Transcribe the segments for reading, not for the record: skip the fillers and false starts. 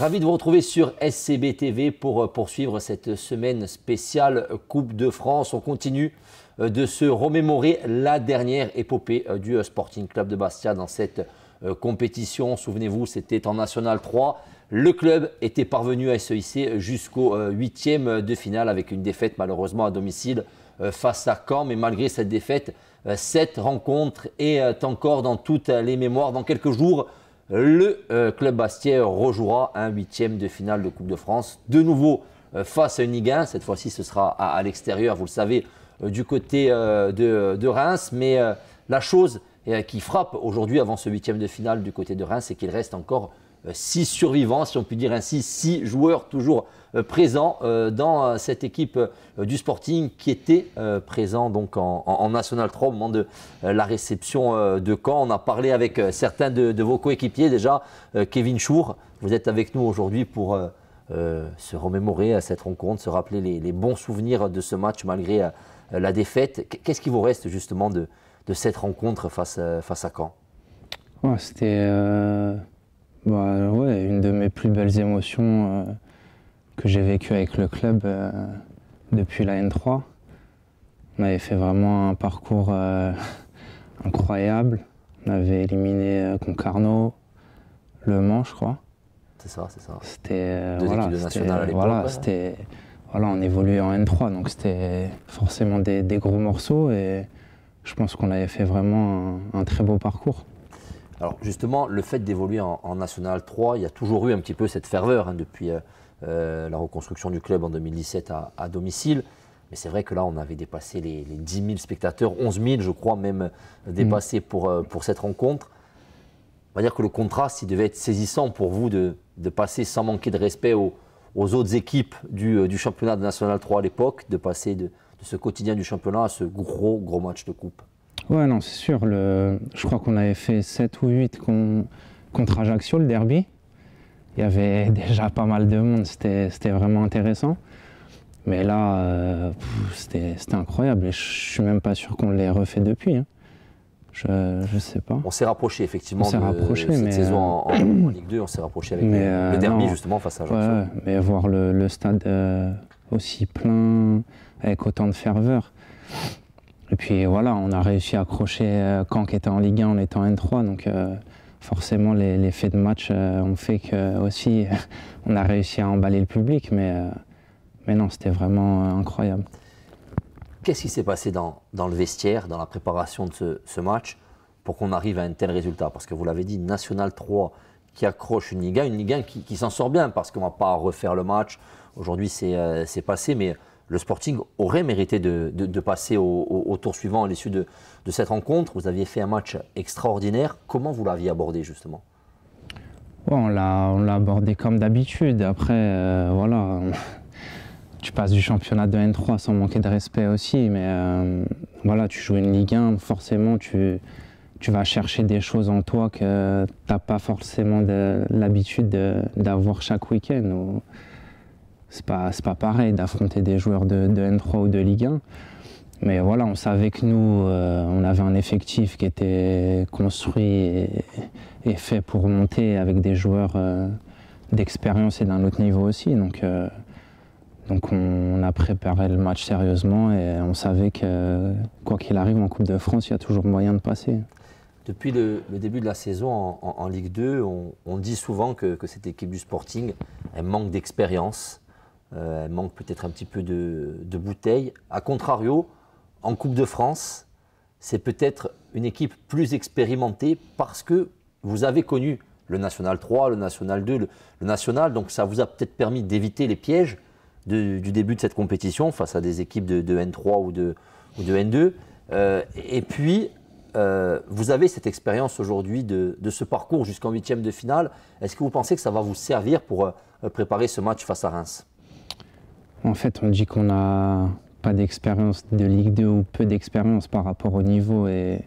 Ravi de vous retrouver sur SCB TV pour poursuivre cette semaine spéciale Coupe de France. On continue de se remémorer la dernière épopée du Sporting Club de Bastia dans cette compétition. Souvenez-vous, c'était en National 3. Le club était parvenu à se hisser jusqu'au 8e de finale avec une défaite malheureusement à domicile face à Caen. Mais malgré cette défaite, cette rencontre est encore dans toutes les mémoires. Dans quelques jours, le club bastien rejouera un 8e de finale de Coupe de France. De nouveau face à une Ligue 1. Cette fois-ci, ce sera à l'extérieur, vous le savez, du côté de Reims. Mais la chose qui frappe aujourd'hui avant ce 8e de finale du côté de Reims, c'est qu'il reste encore 6 survivants, si on peut dire ainsi, 6 joueurs toujours présents dans cette équipe du Sporting qui était présent donc en National 3 au moment de la réception de Caen. On a parlé avec certains de vos coéquipiers déjà. Kevin Chour, vous êtes avec nous aujourd'hui pour se remémorer à cette rencontre, se rappeler les bons souvenirs de ce match malgré la défaite. Qu'est-ce qui vous reste justement de cette rencontre face à Caen? Ouais, c'était une de mes plus belles émotions que j'ai vécues avec le club depuis la N3. On avait fait vraiment un parcours incroyable. On avait éliminé Concarneau, Le Mans, je crois. C'est ça, c'est ça. C'était équipes nationales à l'époque. On évoluait en N3, donc c'était forcément des gros morceaux et je pense qu'on avait fait vraiment un très beau parcours. Alors justement, le fait d'évoluer en National 3, il y a toujours eu un petit peu cette ferveur depuis la reconstruction du club en 2017 à domicile. Mais c'est vrai que là, on avait dépassé les 10 000 spectateurs, 11 000 je crois même dépassés pour cette rencontre. On va dire que le contraste, il devait être saisissant pour vous de passer sans manquer de respect aux autres équipes du championnat de National 3 à l'époque, de passer de ce quotidien du championnat à ce gros match de coupe. Ouais, non, c'est sûr. Je crois qu'on avait fait 7 ou 8 contre Ajaccio, le derby. Il y avait déjà pas mal de monde, c'était vraiment intéressant. Mais là, c'était incroyable. Et je suis même pas sûr qu'on l'ait refait depuis. Hein. Je sais pas. On s'est rapproché effectivement cette saison en Ligue 2. On s'est rapproché avec le derby justement face à Ajaccio. Ouais, mais voir le stade aussi plein, avec autant de ferveur. Et puis voilà, on a réussi à accrocher Caen qui était en Ligue 1, on était en N3, donc forcément les faits de match ont fait que aussi on a réussi à emballer le public, mais non, c'était vraiment incroyable. Qu'est-ce qui s'est passé dans le vestiaire, dans la préparation de ce match, pour qu'on arrive à un tel résultat? Parce que vous l'avez dit, National 3 qui accroche une Ligue 1 qui s'en sort bien, parce qu'on ne va pas refaire le match. Aujourd'hui, c'est passé, mais le Sporting aurait mérité de passer au tour suivant à l'issue de cette rencontre. Vous aviez fait un match extraordinaire. Comment vous l'aviez abordé justement? On l'a abordé comme d'habitude. Après, voilà, tu passes du championnat de N3 sans manquer de respect aussi. Mais voilà, tu joues une Ligue 1, forcément tu vas chercher des choses en toi que tu n'as pas forcément l'habitude d'avoir chaque week-end. C'est pas pareil d'affronter des joueurs de N3 ou de Ligue 1. Mais voilà, on savait que nous, on avait un effectif qui était construit et fait pour monter avec des joueurs d'expérience et d'un autre niveau aussi. Donc on a préparé le match sérieusement et on savait que quoi qu'il arrive en Coupe de France, il y a toujours moyen de passer. Depuis le début de la saison en Ligue 2, on dit souvent que cette équipe du Sporting, elle manque d'expérience. Elle manque peut-être un petit peu de bouteille. A contrario, en Coupe de France, c'est peut-être une équipe plus expérimentée parce que vous avez connu le National 3, le National 2, le National. Donc ça vous a peut-être permis d'éviter les pièges du début de cette compétition face à des équipes de N3 ou de N2. Et puis, vous avez cette expérience aujourd'hui de ce parcours jusqu'en 8e de finale. Est-ce que vous pensez que ça va vous servir pour préparer ce match face à Reims? En fait, on dit qu'on n'a pas d'expérience de Ligue 2 ou peu d'expérience par rapport au niveau et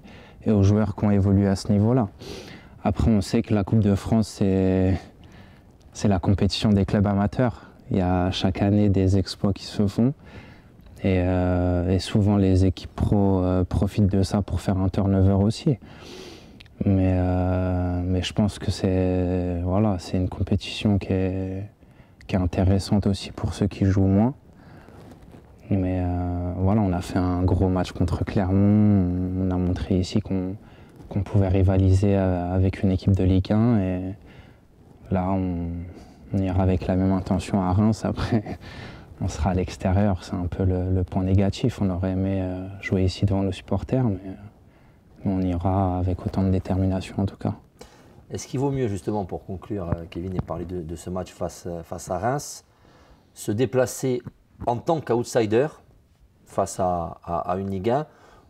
aux joueurs qui ont évolué à ce niveau-là. Après, on sait que la Coupe de France, c'est la compétition des clubs amateurs. Il y a chaque année des exploits qui se font. Et souvent, les équipes pro profitent de ça pour faire un turnover aussi. Mais je pense que c'est voilà, c'est une compétition qui est intéressante aussi pour ceux qui jouent moins. Mais voilà, on a fait un gros match contre Clermont. On a montré ici qu'on pouvait rivaliser avec une équipe de Ligue 1. Et là, on ira avec la même intention à Reims. Après, on sera à l'extérieur. C'est un peu le point négatif. On aurait aimé jouer ici devant nos supporters, mais on ira avec autant de détermination en tout cas. Est-ce qu'il vaut mieux, justement, pour conclure, Kevin, et parler de ce match face à Reims, se déplacer en tant qu'outsider face à une Ligue 1,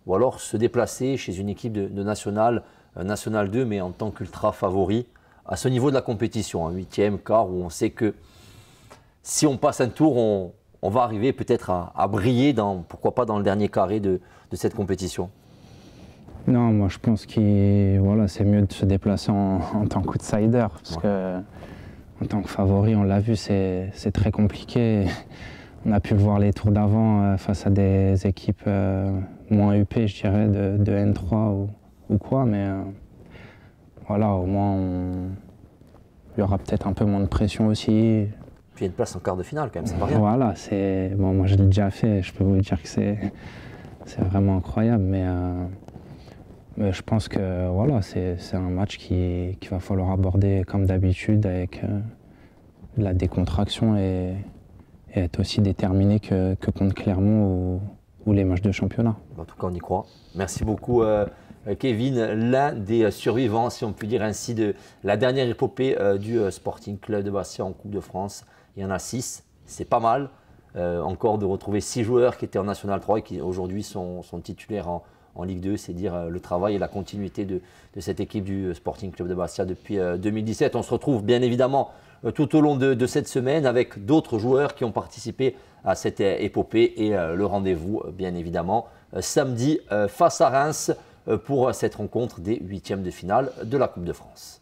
ou alors se déplacer chez une équipe de National 2, mais en tant qu'ultra favori à ce niveau de la compétition, un huitième, quart, où on sait que si on passe un tour, on va arriver peut-être à briller, pourquoi pas dans le dernier carré de cette compétition? Non, moi je pense que voilà, c'est mieux de se déplacer en tant qu'outsider, parce que en tant que favori, on l'a vu, c'est très compliqué. On a pu le voir les tours d'avant face à des équipes moins huppées, je dirais, de N3 ou quoi, mais voilà, au moins il y aura peut-être un peu moins de pression aussi. Puis il y a une place en quart de finale quand même, c'est pas rien. Voilà, bon, moi je l'ai déjà fait, je peux vous dire que c'est vraiment incroyable, mais je pense que voilà, c'est un match qu'il va falloir aborder comme d'habitude avec de la décontraction et être aussi déterminé que contre Clermont ou les matchs de championnat. En tout cas, on y croit. Merci beaucoup, Kevin, l'un des survivants, si on peut dire ainsi, de la dernière épopée du Sporting Club de Bastia en Coupe de France. Il y en a 6, c'est pas mal. Encore de retrouver 6 joueurs qui étaient en National 3 et qui aujourd'hui sont titulaires en Ligue 2, c'est dire le travail et la continuité de cette équipe du Sporting Club de Bastia depuis 2017. On se retrouve bien évidemment tout au long de cette semaine avec d'autres joueurs qui ont participé à cette épopée et le rendez-vous bien évidemment samedi face à Reims pour cette rencontre des huitièmes de finale de la Coupe de France.